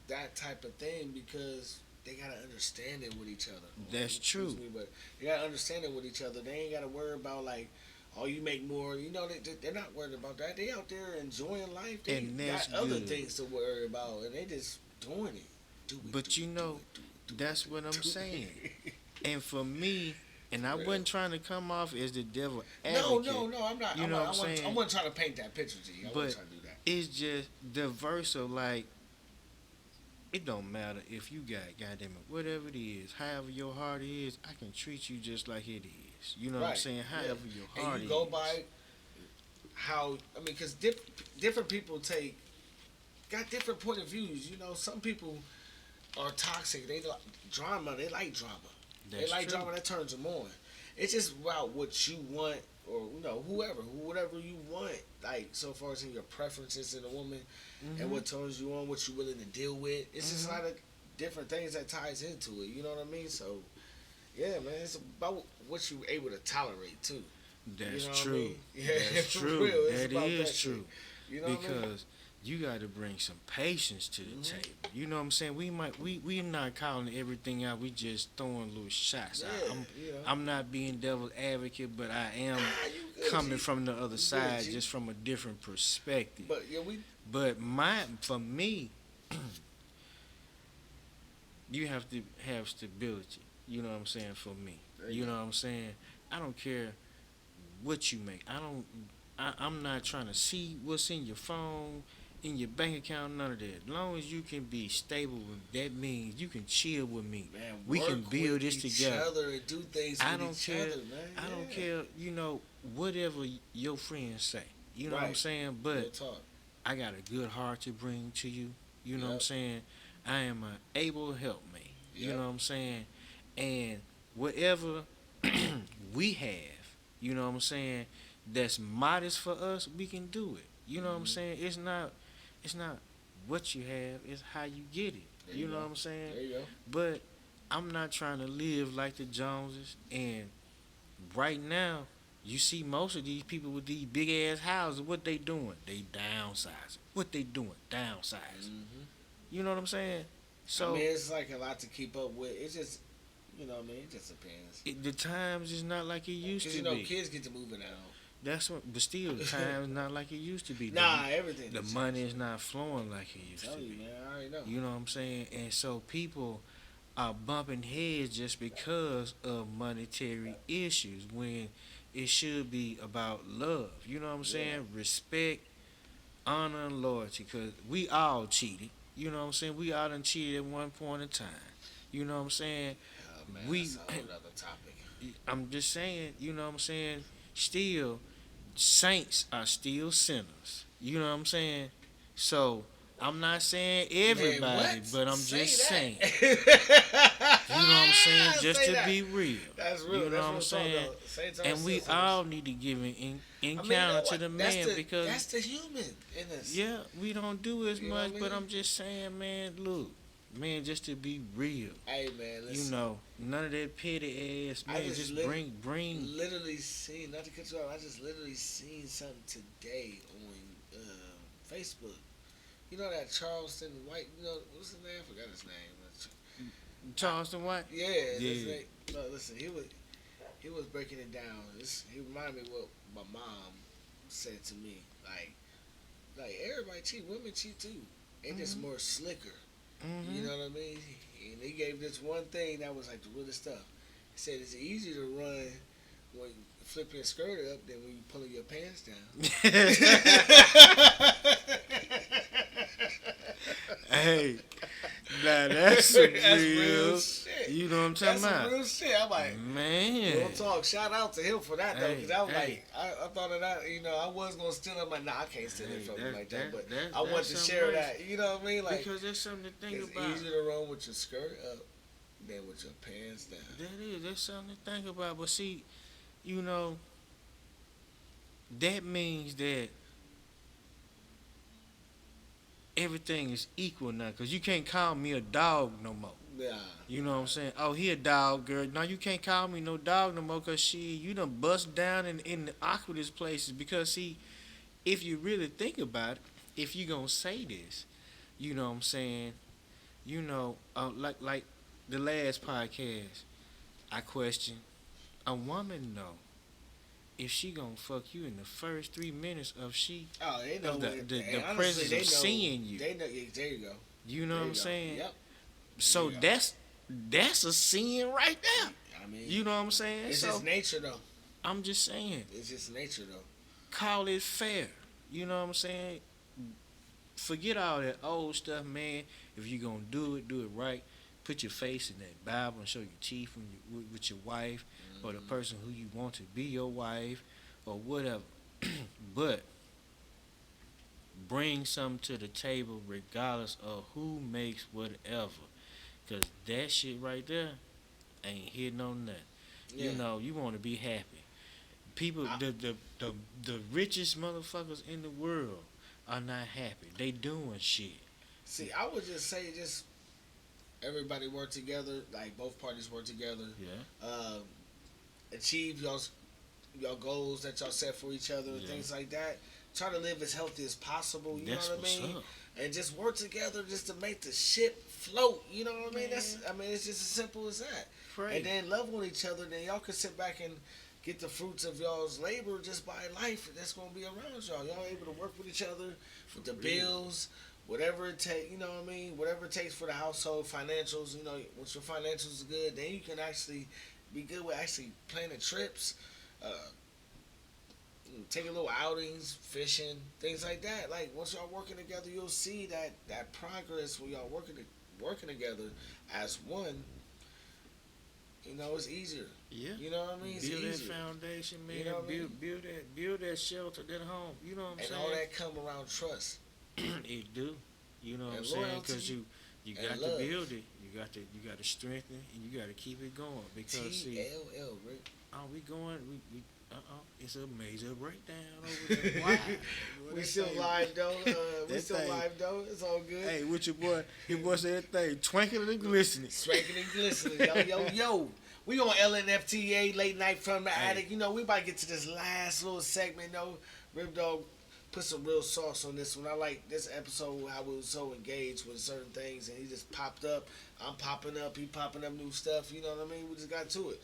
that type of thing because they gotta understand it with each other. That's Excuse true. me, but they gotta understand it with each other. They ain't gotta worry about like, oh, you make more. You know, they're not worried about that. They out there enjoying life. They And got that's other good. things to worry about, and they just doing it. Do it. But Do you it, know, do it, do it, that's do what it, I'm do saying. it. And for me, and I Real. wasn't trying to come off as the devil No, advocate. no, no. I'm not. You know what I'm saying? I wasn't trying to paint that picture to you. I But wasn't trying to do that. it's just the verse of like, it don't matter if you got, goddamn it, whatever it is, however your heart is, I can treat you just like it is. You know what I'm Right. saying? Yeah. However your heart And you is. go by how I mean, because different people got different point of views. You know, some people are toxic. They like drama. They like drama. They That's like true. drama that turns them on. It's just about what you want, or you know, whatever you want. Like so far as in your preferences in a woman, and what turns you on, what you're willing to deal with. It's just a lot of different things that ties into it. You know what I mean? So, yeah, man, it's about what you're able to tolerate too. That's You know what I true. mean? Yeah, That's for true. real. It's That about is that true. shit. You know what I mean? Because you got to bring some patience to the table. You know what I'm saying? We not calling everything out. We just throwing little shots Yeah, out. you know. I'm not being devil's advocate, but I am You good, coming G. from the other good, side, G. just from a different perspective. But yeah, we But for me, you have to have stability. You know what I'm saying? For me, There you you know what I'm saying? I don't care what you make. I'm not trying to see what's in your phone, in your bank account, none of that. As long as you can be stable, that means you can chill with me. man, We can work build with this each together. other and do things I with don't each care. other, man. I don't Yeah. care, you know, whatever your friends say. You know what I'm Right. saying? Real But talk. I got a good heart to bring to you. You know what I'm Yep. saying? I am a able helpmate. You Yep. know what I'm saying? And whatever we have, you know what I'm saying, that's modest for us, we can do it. You know what I'm Mhm. saying? It's not what you have, it's how you get it. There You you know go. what I'm saying? There you go. But I'm not trying to live like the Joneses. And right now, you see most of these people with these big ass houses, what they doing? They downsizing. What they doing? Downsizing. hmm You know what I'm saying? So I mean, it's like a lot to keep up with. It's just, you know what I mean? It just depends. the times is not like it used Because, to you know, be. kids get to moving out. That's what, but still, the times not like it used to be. Nah, everything. The money is not flowing like it used Tell to you, be. man. I already know. You know what I'm saying? And so people are bumping heads just because of monetary issues when it should be about love. You know what I'm saying? Respect, honor, and loyalty. Because we all cheated. You know what I'm saying? We all done cheated at one point in time. You know what I'm saying? Oh, man, we- that's a whole other topic. I'm just saying, you know what I'm saying? Still, saints are still sinners. You know what I'm saying? So, I'm not saying everybody, Man, what? but I'm Say just that. saying. You know what I'm saying? Just Say to that. be real. That's real. You know that's what I'm real saying? talk, though. Say it to And our we sisters. all need to give an I mean, you encounter know to what? the That's man because, that's the human in us. yeah, we don't do as You know what much, I but mean? I'm just saying, man, look, man, just to be real. Hey, man, listen. You know, none of that petty ass, I man, just just lit- bring. Literally seen, not to cut you off, I just literally seen something today on Facebook. You know that Charleston White, you know, what's his name? I forgot his name. Charleston White? Yeah, Yeah. No, listen, he was breaking it down. He reminded me what my mom said to me. Like everybody cheat, women cheat too. They just more slicker. Mm-hmm. You know what I mean? And he gave this one thing that was like the realest stuff. He said it's easier to run when you flip your skirt up than when you pulling your pants down. Hey, now that's some That's real. shit. You know what I'm talking That's about? some real shit. I'm like, Man. real talk. Shout out to him for that though, because I was Hey. like, I thought of that. You know, I was gonna steal it. I'm like, nah, I can't steal it Hey, from him like that- that. But that- I want that's to something share else. that. You know what I mean? Like, Because there's something to think it's about. easier to run with your skirt up than with your pants down. That's something to think about. But see, you know, that means that everything is equal now. Because you can't call me a dog no more. Nah. You know what I'm saying? Oh, he a dog, girl. No, you can't call me no dog no more because you done bust down in the awkwardest places. Because, see, if you really think about it, if you going to say this, you know what I'm saying, you know, like the last podcast, I questioned, a woman know if she gonna fuck you in the first 3 minutes of Oh, they know. the And honestly, presence they of know, seeing you. They know. Yeah, there you go. You know There what you I'm go. saying? Yep. So Yeah. that's a sin right there. I mean, You know what I'm saying? it's So just nature, though. I'm just saying, It's just nature, though. call it fair. You know what I'm saying? Forget all that old stuff, man. If you gonna do it right. Put your face in that Bible and show your teeth when you with your wife or the person who you want to be your wife or whatever. But bring something to the table regardless of who makes whatever. Cause that shit right there ain't hitting on nothing. Yeah. You know, you want to be happy. People, the richest motherfuckers in the world are not happy. They doing shit. See, I would just say, everybody work together, like both parties work together. Yeah. Achieve y'all goals that y'all set for each other, Yeah. things like that. Try to live as healthy as possible. You That's know what what's I mean? up. And just work together just to make the ship float. You know what I mean? Man. It's just as simple as that. Pray. And then love on each other. Then y'all can sit back and get the fruits of y'all's labor just by life that's gonna be around y'all. Y'all able to work with each other with the bills, whatever it takes. You know what I mean? Whatever it takes for the household financials. You know, once your financials are good, then you can actually be good with actually planning trips. Taking little outings, fishing, things like that. Like once y'all working together, you'll see that progress when y'all working together as one. You know, it's easier. Yeah. You know what I mean? It's Build that easier. foundation, man. You know what I mean? Build that shelter, that home. You know what I'm And saying? all that come around trust. It do. You know what I'm And saying? loyalty Because you and got to love. build it. You got to strengthen, and you got to keep it going. Because see, TLL, Rick. we going? It's a major breakdown over there. Why? We still live though. We still live though. It's all good. Hey, what your boy? Your boy said that thing twinkling and glistening. Swanking and glistening. Yo. We on FTA, late night from the attic. You know, we about to get to this last little segment though. Rip Dog put some real sauce on this one. I like this episode how we was so engaged with certain things and he just popped up. I'm popping up, he popping up new stuff, you know what I mean? We just got to it.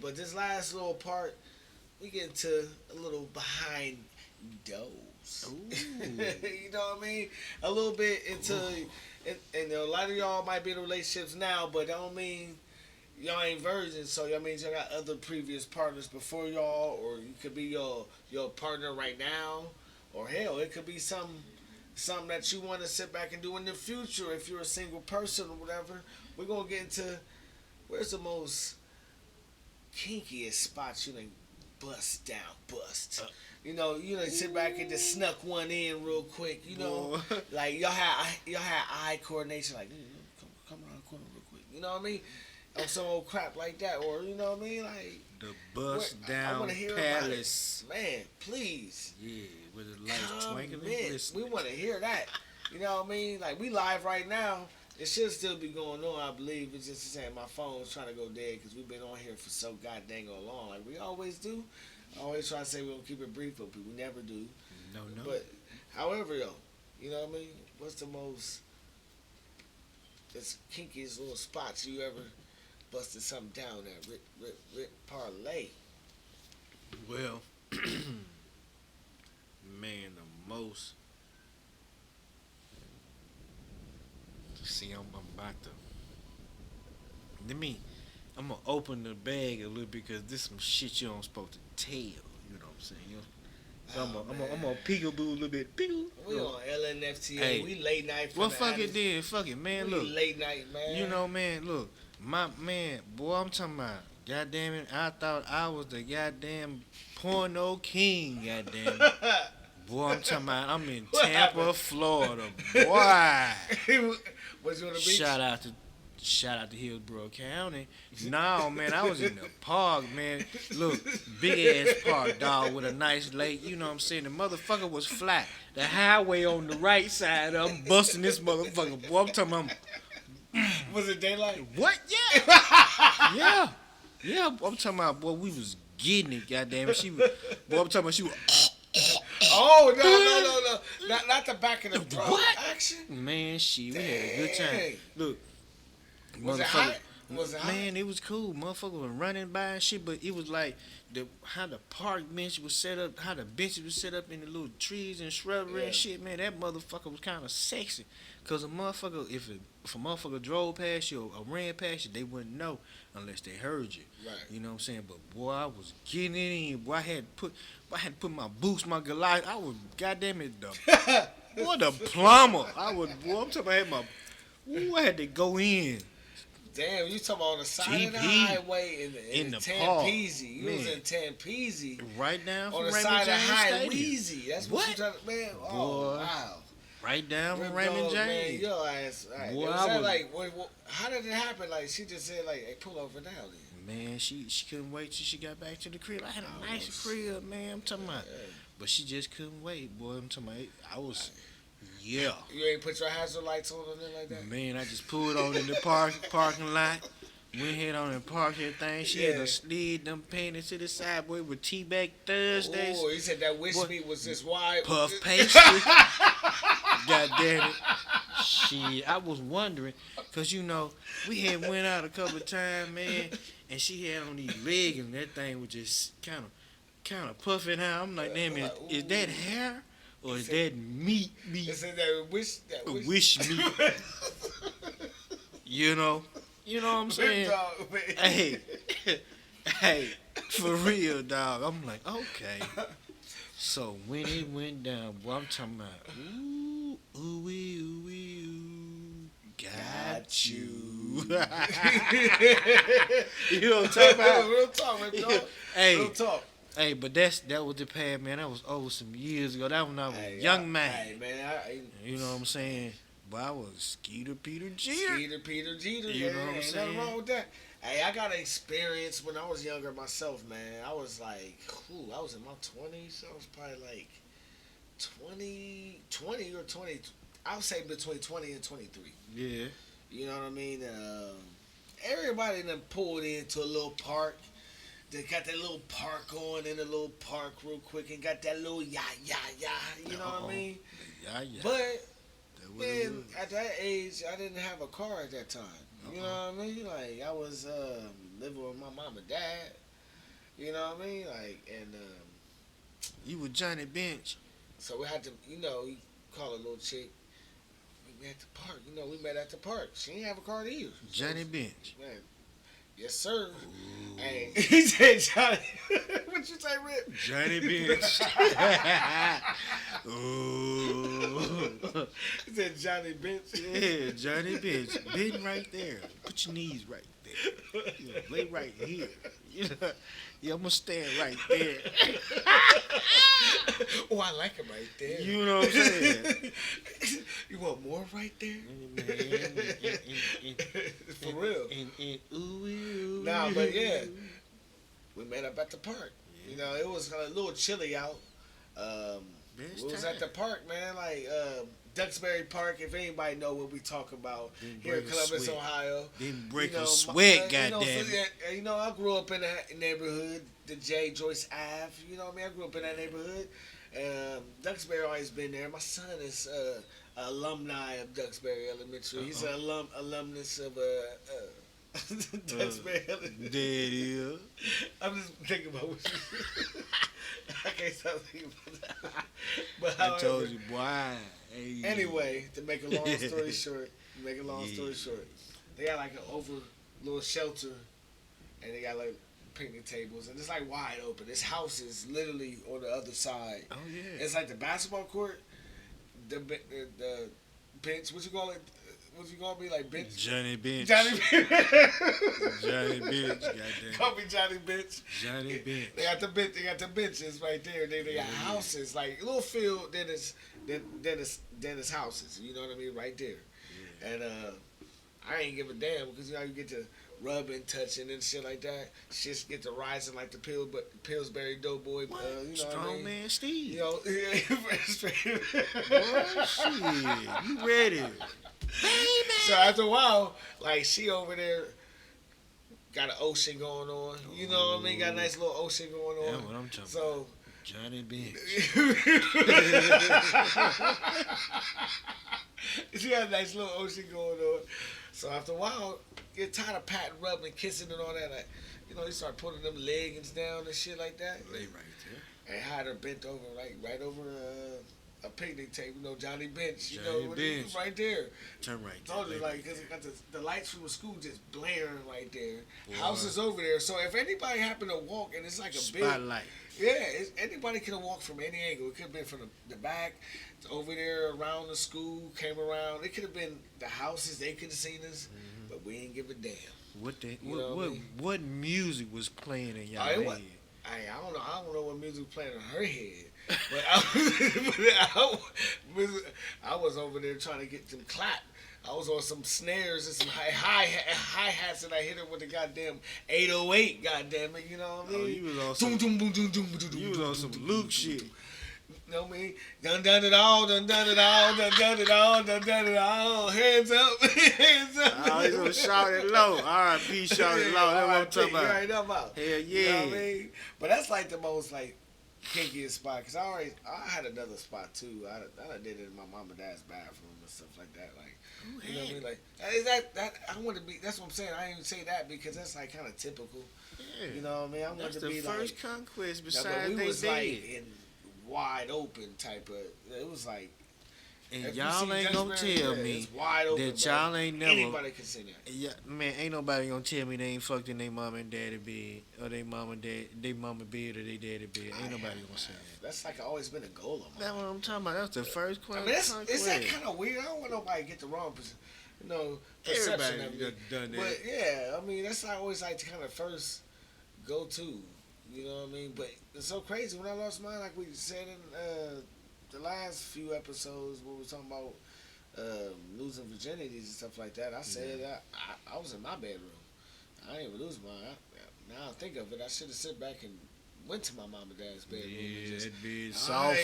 But this last little part, we get into a little behind doors. You know what I mean? A little bit into, and a lot of y'all might be in relationships now, but that don't mean y'all ain't virgins. So that means y'all got other previous partners before y'all, or you could be your partner right now, or hell, it could be something that you want to sit back and do in the future if you're a single person or whatever. We're gonna get into where's the most kinkiest spots you done bust. You know, sit back and just snuck one in real quick. You know, like y'all had eye coordination. Like, come around the corner real quick. You know what I mean? Or some old crap like that. Or you know what I mean? Like The bust I down wanna hear palace. about it. Man, please. Yeah, with the lights twinkling and Comment. glistening. We want to hear that. You know what I mean? Like we live right now. It should still be going on, I believe. It's just saying my phone's trying to go dead because we've been on here for so goddamn long. Like we always do. I always try to say we're going to keep it brief, but we never do. No. But, however, yo, you know what I mean? What's the most kinkiest little spots you ever busted something down at? Rip Parlay. Well, man, the most. See, I'm about to. I'm gonna open the bag a little because this some shit you don't supposed to tell. You know what I'm saying? You know? So I'm gonna peekaboo a little bit. Peekaboo. We on LNFTA. Hey. We late night. Well, fuck it then. Fuck it, man. We Look, late night, man. you know, man. Look, my man, boy. I'm talking about. Goddamn it! I thought I was the goddamn porno king. Goddamn it. Boy, I'm talking about. I'm in What Tampa, happened? Florida. Boy. Was you on the beach? Shout out to Hillsborough County. No, man, I was in the park, man. Look, big ass park, dog, with a nice lake. You know what I'm saying? The motherfucker was flat. The highway on the right side, I'm busting this motherfucker. Boy, I'm talking about. Was it daylight? What? Yeah. Yeah, I'm talking about, boy, we was getting it, goddamn it. Boy, I'm talking about she was. Oh, no. Not the back of the throat What? action. Man, we had a good time. Dang. Look, Was it motherfucker, hot? Was it hot? Man, it was cool. Motherfucker was running by and shit, but it was like how the park bench was set up, how the benches was set up in the little trees and shrubbery and shit. Man, that motherfucker was kind of sexy. Cause a motherfucker, if a motherfucker drove past you or ran past you, they wouldn't know unless they heard you. Right. You know what I'm saying? But boy, I was getting it in. Boy, I had to put my boots, my Goliath. I was goddamn it boy, the plumber. I'm talking about I had to go in. Damn, you talking about on the side of the GP. highway in the Tampese. You was Man. in Tampese. Right down On from the Raymond side of James High Stadium. Weezy. That's what you What? trying to, man. Oh, Boy. wow. Right down from Rip Raymond Dog, man, James. your ass. Right. Boy, Was I that was- like, how did it happen? Like, she just said, like, hey, pull over now then. Man, she couldn't wait till she got back to the crib. I had a Oh, nice crib, man. I'm talking about. Yeah. But she just couldn't wait, boy. I'm talking about. I was, yeah. You ain't put your hazard lights on or nothing like that? Man, I just pulled on in the parking lot. Went ahead on and parked everything. She had Yeah. to slid them painted to the side, boy, with T-back Thursdays. Oh, he said that wish Boy. meat was just wide. Puff pastry. God damn it. Shit, I was wondering, because, you know, we had went out a couple of times, man, and she had on these legs, and that thing was just kind of puffing out. I'm like, damn it, is that hair or is that meat? He said that wish. Wish meat. You know what I'm saying? Dog, man. Hey, hey, for real, dog. I'm like, okay. So when it went down, boy, I'm talking about, ooh, got you. You know what I'm talking about? Real talk, man, dog. Hey, Real talk. hey, but that was the past, man. That was over some years ago. That was when I was a Hey, young man. Hey, man, You know what I'm saying? But I was Skeeter Peter Jeter. Skeeter, Peter, Jeter. You know what I'm ain't saying? nothing wrong with that. Hey, I got an experience when I was younger myself, man. I was like, I was in my 20s. I was probably like 20 or 20. I would say between 20 and 23. Yeah. You know what I mean? Everybody done pulled into a little park. They got that little park on in a little park real quick and got that little yah. You know what I mean? Yeah. But That what it then was. at that age, I didn't have a car at that time. You know what I mean? Like I was living with my mom and dad. You know what I mean? Like and You were Johnny Bench. so we had to, we call a little chick. We met at the park. We met at the park. She didn't have a car either. Johnny Bench. Man, yes sir. Hey, he said Johnny. What you say, Rip? Johnny Bench. Ooh. He said Johnny Bench. Yeah, Johnny Bench. Bend right there. Put your knees right there. Lay right here. Yeah, I'm gonna stand right there. Oh, I like him right there. You know what I'm saying? You want more right there? And, For real. And ooh. Nah, but yeah. We met up at the park. It was a little chilly out. We was at the park, man. Like Duxbury Park. If anybody know what we talk about here in Columbus, Ohio. Didn't break You know, a sweat, so, goddamn. I grew up in that neighborhood, the J. Joyce Ave. You know what I mean? I grew up in that neighborhood. Duxbury always been there. My son is alumni of Duxbury Elementary. He's an alumnus of Duxbury Elementary. There it is. I'm just thinking about what you I can't stop thinking about that. But I however, told you, boy. Hey. anyway, to make a long story short, they got like an little shelter, and they got like picnic tables, and it's like wide open. This house is literally on the other side. Oh yeah. It's like the basketball court, the bench. What you call it? What you gonna be like bench? Johnny Bench. Johnny Bench. Johnny Bench. Goddamn. Call me Johnny Bench. Johnny Bench. They got the bench. They got the benches right there. They got houses like little field. Then it's houses. You know what I mean? Right there. Yeah. And I ain't give a damn because you get to rubbing, touching, and shit like that. Shit get to rising like the Pillsbury Doughboy. What? You know Strong what I mean? man Steve. Boy, Shit, you ready? So after a while, like she over there got an ocean going on. You know what I mean? Got a nice little ocean going on. That's what I'm talking So about. Johnny Bench. she had a nice little ocean going on. So after a while, get tired of patting, rubbing, and kissing and all that. Like, you know, you start putting them leggings down and shit like that. Lay right there. And had her bent over, like right over a picnic table. You know, Johnny Bench. You Johnny know, Bench. right there. Turn right there. Told you, lay like, right cause there. it got the lights from the school just blaring right there. Boy. Houses over there. So if anybody happened to walk, and it's like a big, Spotlight. anybody could have walked from any angle. It could have been from the back, to over there, around the school, came around. It could have been the houses. They could have seen us, but we ain't give a damn. What the You know what I mean? what music was playing in y'all Oh, it head? was- I don't know. I don't know what music playing in her head, but I was over there trying to get them clap. I was on some snares and some hi hats, and I hit her with the goddamn 808. Goddamn it, you know what I mean? Oh, you was on Doom, some, doom, boom, doom, doom, boom, doom, you was boom, on boom, some boom, Luke boom, shit. boom. You know what I mean? Done it all, done it all, done it all, done it all. Hands up, hands up. Oh, he's gonna shout it low. R.I.P. Shout it low. That's what I'm talking You about. already know about. Hell You know yeah. what I mean? But that's like the most like kinkiest spot, because I had another spot too. I did it in my mom and dad's bathroom and stuff like that. Like, you know what I mean? Like, is that I want to be. That's what I'm saying. I didn't even say that because that's like kind of typical. Yeah. You know what I mean? I wanted That's to the be first like. conquest Yeah, besides but we they was did. like in wide open type of. It was like. And if you y'all see ain't gonna Dutchman, tell yeah, me it's wide open, that bro. y'all ain't never. Anybody can see that. Yeah, man, ain't nobody gonna tell me they ain't fucked in their mom and daddy bed, or they mom and bed, or they daddy bed. Ain't nobody gonna say that. That's like always been a goal of mine. That's what I'm talking about. That's the first I question. mean, it's that kind of weird. I don't want nobody to get the wrong, perception Everybody of it. done that. But yeah, I mean, that's not always like the kind of first go to. You know what I mean? But it's so crazy. When I lost mine, like we said in the last few episodes, when we were talking about losing virginities and stuff like that, I said I was in my bedroom. I didn't even lose mine. Now I think of it, I should have sit back and went to my mom and dad's bedroom. and Yeah, just, that bed soft.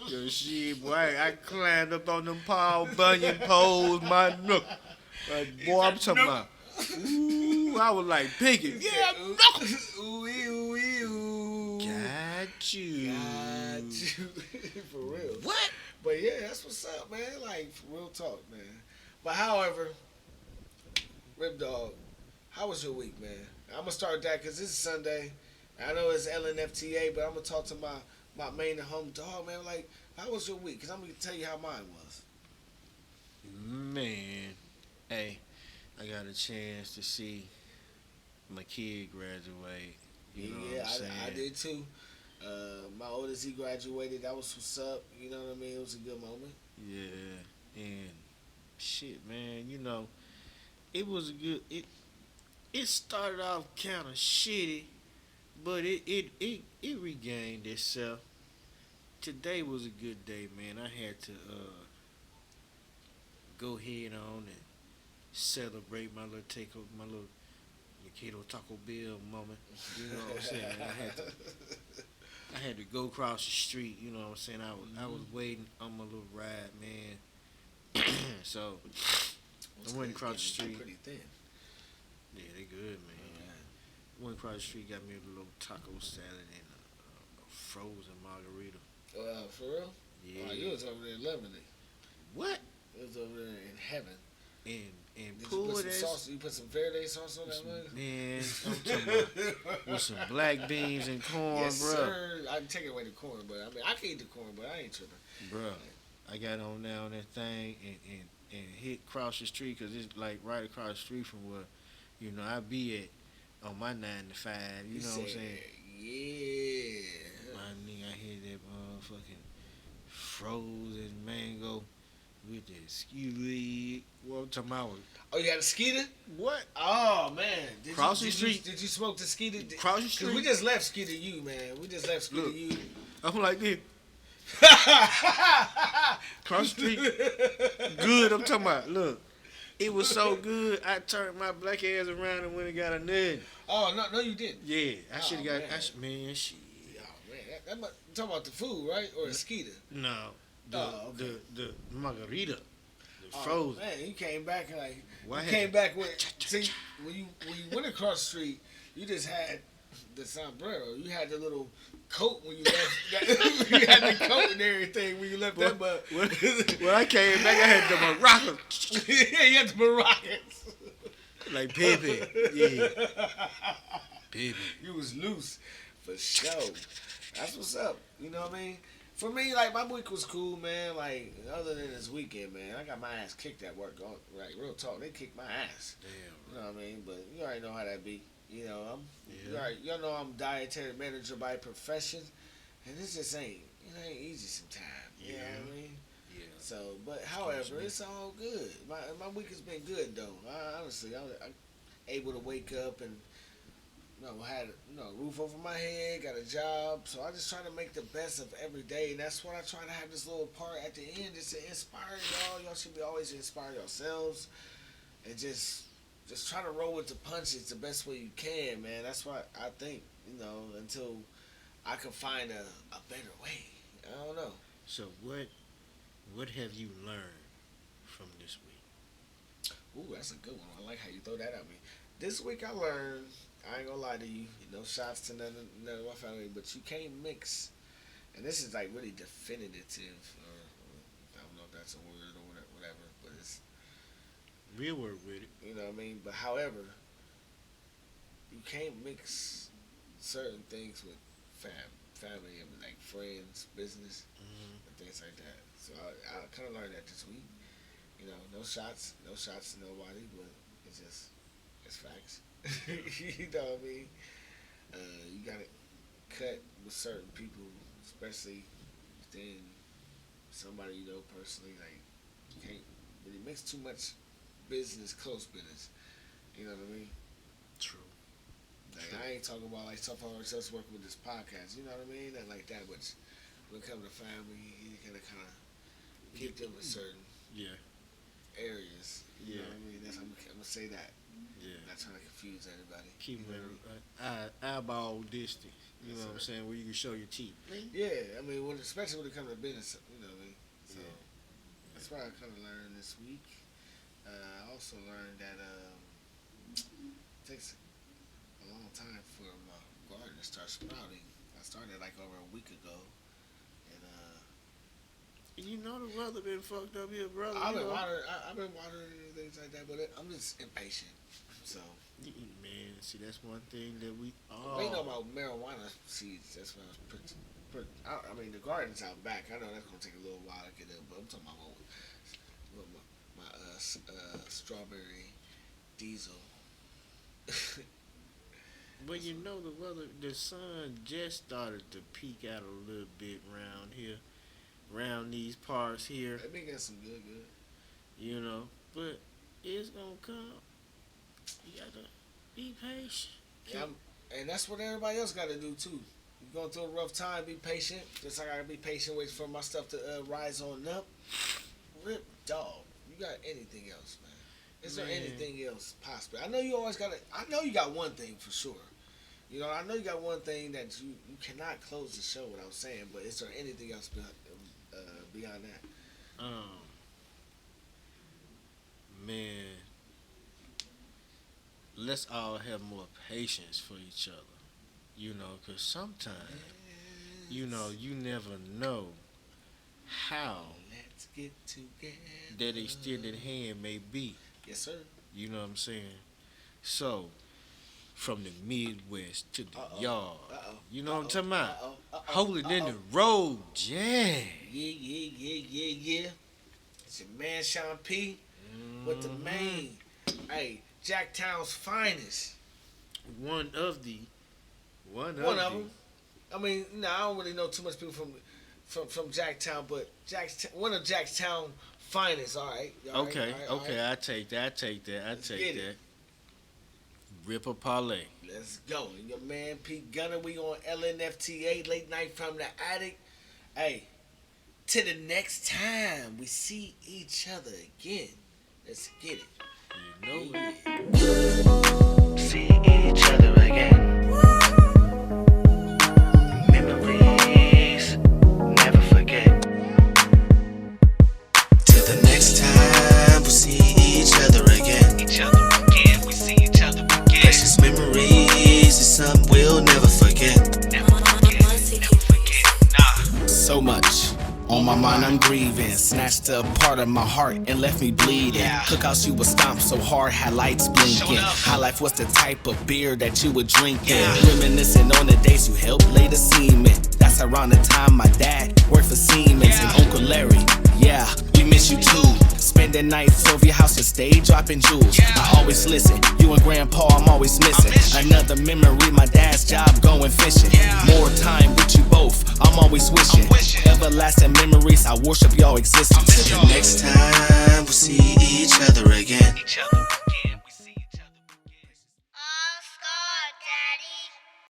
Yo, shit, boy, I climbed up on them Paul Bunyan poles, my nook. Boy, I'm talking about. Ooh, I was like picking. Yeah, ooh, ooh, ooh, ooh. got you. Got you. For real. What? But yeah, that's what's up, man. Like, for real talk, man. But however, Rip Dog, how was your week, man? I'm going to start with that because this is Sunday. I know it's FTA, but I'm going to talk to my main and home dog, man. Like, how was your week? Because I'm going to tell you how mine was. Man, hey, I got a chance to see my kid graduate. You know what I'm saying? I did too. My oldest, he graduated. That was what's up. You know what I mean? It was a good moment. Yeah, and shit, man, you know, it was a good. It started off kind of shitty, but it regained itself. Today was a good day, man. I had to go ahead on and celebrate my little Mikado Taco Bell moment. You know what I'm saying? I had to go across the street. You know what I'm saying? I was waiting on my little ride, man. So I went across the street. Pretty thin. Yeah, they good, man. Went across the street, got me a little taco salad and a frozen margarita. For real? Yeah. Oh, you was over there loving it. What? You was over there in heaven. And Did you pull put some that. sauce? You put some Verde sauce on that one? Man, I'm talking about with some black beans and corn, Yes, bro. sir. I can take away the corn, but I mean, I can eat the corn, but I ain't tripping. Bro, I got on down that thing and hit across the street because it's like right across the street from where, you know, I be at on my 9 to 5. You know what I'm saying? Yeah. My nigga, I hit that motherfucking frozen mango with that skeeter. What I'm talking about? Oh, you had a skeeter? What? Oh man! Cross the street. Did you smoke the skeeter? Cross the Cause street. we just left Skeeter U, man. We just left Skeeter Look. U. I'm like this. Cross the street. Good, I'm talking about. Look, it was so good, I turned my black ass around and went and got a nut. Oh no, you didn't. Yeah, I should have got. man. Man, shit. Oh man, that you talking about the food, right? Or the skeeter? No, Okay. the margarita, the Oh, frozen. man, you came back like Why you had came to- back with. See, when you went across the street, you just had The sombrero. You had the little coat when you left. You had the coat and everything when you left that. But when I came back, I had the maracas. Yeah, you had the maracas. Like Pepe, yeah. Pepe. You was loose for sure. That's what's up. You know what I mean? For me, like, my week was cool, man. Like, other than this weekend, man, I got my ass kicked at work. Like, real talk, they kicked my ass. Damn. You know what I mean? But you already know how that be. You know, Yeah. y'all know I'm dietary manager by profession, and this just ain't easy sometimes. You know what I mean? Yeah. So, but however, it's all good. My week has been good though. Honestly, I able to wake up and had a roof over my head, got a job. So I just try to make the best of every day, and that's what I try to have this little part at the end, just to inspire y'all. Y'all should be always inspire yourselves, and just try to roll with the punches the best way you can, man. That's what I think. Until I can find a better way. I don't know. So what have you learned from this week? Ooh, that's a good one. I like how you throw that at me. This week I learned, I ain't gonna lie to you, shots to none of my family, but you can't mix, and this is like really definitive, or I don't know if that's a word or whatever, but it's, Real word with it. you know what I mean? But however, you can't mix certain things with family, and like friends, business, and things like that. So I kind of learned that this week. No shots to nobody, but it's facts. You know what I mean? You gotta cut with certain people, especially then somebody you know personally. Like, you can't really mix too much business, close business. You know what I mean? True. Like, I ain't talking about like stuff I was working with this podcast. You know what I mean? Nothing like that. But when it comes to family, you gotta kind of keep them in certain areas. You know what I mean? I'm gonna say that. Yeah. Not trying to confuse anybody. Keep them eyeball distance. You know what I'm saying? Where you can show your teeth. Yeah, I mean, especially when it comes to business, you know what I mean? So, that's what I kind of learned this week. I also learned that it takes a long time for my garden to start sprouting. I started like over a week ago. And You know the weather been fucked up here, brother. I've been watering and things like that, but I'm just impatient. So, man, see, that's one thing that we ain't know about marijuana seeds. That's what I was putting. I mean, the garden's out back. I know that's gonna take a little while to get up, but I'm talking about my strawberry diesel. Well, you know the weather, the sun just started to peek out a little bit around here, around these parts here. They've been getting some good. But it's gonna come. You gotta be patient. Yeah, and that's what everybody else got to do too. You're going through a rough time, be patient. Just like I gotta be patient, wait for my stuff to rise on up. Rip, dog. You got anything else, man? Is there anything else possible? I know you always got I know you got one thing for sure. I know you got one thing that you cannot close the show without saying. But is there anything else beyond that? Man, let's all have more patience for each other. Because sometimes, you never know how Let's get together. that extended hand may be. Yes, sir. You know what I'm saying? So, from the Midwest to the yard. You know what I'm talking about? Holding in the road, jam. Yeah. It's your man Sean P. With the main, Jacktown's finest. One of them. I mean, I don't really know too much people from Jacktown, but one of Jacktown finest. All right. Okay. I take that. Ripper Parlay. Let's go. And your man P Gunnah, we on LNFTA, late night from the attic. Hey, till the next time we see each other again. Let's get it. You know it. See each other again. Memories, never forget. Till the next time we see each other again. We see each other again. Precious memories is something we'll never On my mind I'm grieving, snatched a part of my heart and left me bleeding. Cookouts you would stomp so hard, had lights blinking. High life was the type of beer that you would drink in. Reminiscing on the days you helped lay the cement. That's around the time my dad worked for Siemens. And Uncle Larry, yeah, we miss you too. Spending nights over your house and stay dropping jewels. I always listen, you and Grandpa I'm always missing. Another memory, my dad's job going fishing. More time with you both, I'm always wishing. Everlasting memories, I worship y'all existence. Till the next time we see